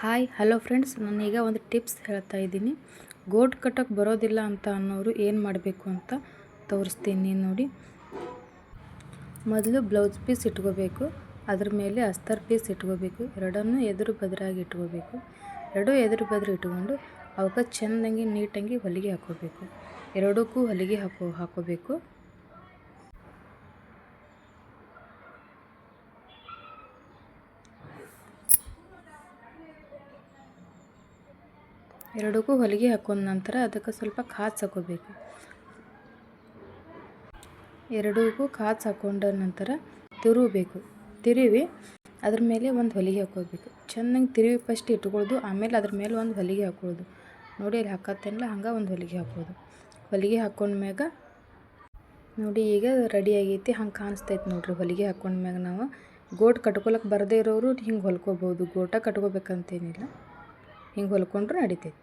Hi hello friends, ನಾನೀಗ ಒಂದು tips ಹೇಳ್ತಾ ಇದ್ದೀನಿ. ಗೋಟ್ ಕಟ್ಟೋಕ್ಕೆ ಬರೋದಿಲ್ಲ ಅಂತ ಅನ್ನೋರು ಏನು ಮಾಡಬೇಕು ಅಂತ ತೋರಿಸ್ತೀನಿ ನೋಡಿ. ಮೊದಲು ಬ್ಲೌಸ್ ಪೀಸ್ ಇಟ್ಕೋಬೇಕು, ಅದ್ರ ಮೇಲೆ ಅಸ್ತರ್ ಪೀಸ್ ಇಟ್ಕೋಬೇಕು. ಎರಡನ್ನೂ ಎದುರು ಬದರಾಗಿ ಇಟ್ಕೋಬೇಕು. ಎರಡೂ ಎದುರು ಬದ್ರ ಇಟ್ಕೊಂಡು ಅವಕ್ಕೆ ಚೆಂದಂಗೆ ನೀಟಾಗಿ ಹೊಲಿಗೆ ಹಾಕೋಬೇಕು. ಎರಡಕ್ಕೂ ಹೊಲಿಗೆ ಹಾಕೋಬೇಕು. ಎರಡಕ್ಕೂ ಹೊಲಿಗೆ ಹಾಕೊಂಡ ನಂತರ ಅದಕ್ಕೆ ಸ್ವಲ್ಪ ಕಾಚ್ ಹಾಕೋಬೇಕು. ಎರಡಕ್ಕೂ ಕಾಚ್ ಹಾಕೊಂಡ ನಂತರ ತಿರುವಿ ಅದ್ರ ಮೇಲೆ ಒಂದು ಹೊಲಿಗೆ ಹಾಕೋಬೇಕು. ಚೆನ್ನಾಗಿ ತಿರುವಿ ಫಸ್ಟ್ ಇಟ್ಕೊಳ್ಳೋದು, ಆಮೇಲೆ ಅದ್ರ ಮೇಲೆ ಒಂದು ಹೊಲಿಗೆ ಹಾಕೊಳ್ಳೋದು. ನೋಡಿ ಅಲ್ಲಿ ಹಾಕತ್ತೇನಲ್ಲ, ಹಂಗೆ ಒಂದು ಹೊಲಿಗೆ ಹಾಕೋದು. ಹೊಲಿಗೆ ಹಾಕೊಂಡ್ಮ್ಯಾಗ ನೋಡಿ ಈಗ ರೆಡಿ ಆಗೈತಿ. ಹಂಗೆ ಕಾಣಿಸ್ತೈತೆ ನೋಡ್ರಿ. ಹೊಲಿಗೆ ಹಾಕೊಂಡ್ಮ್ಯಾಗ ನಾವು ಗೋಟ್ ಕಟ್ಕೊಳಕ್ಕೆ ಬರದೇ ಇರೋರು ಹಿಂಗೆ ಹೊಲ್ಕೋಬೋದು. ಗೋಟ ಕಟ್ಕೋಬೇಕಂತೇನಿಲ್ಲ, ಹಿಂಗೆ ಹೊಲ್ಕೊಂಡ್ರೂ ನಡಿತೈತಿ.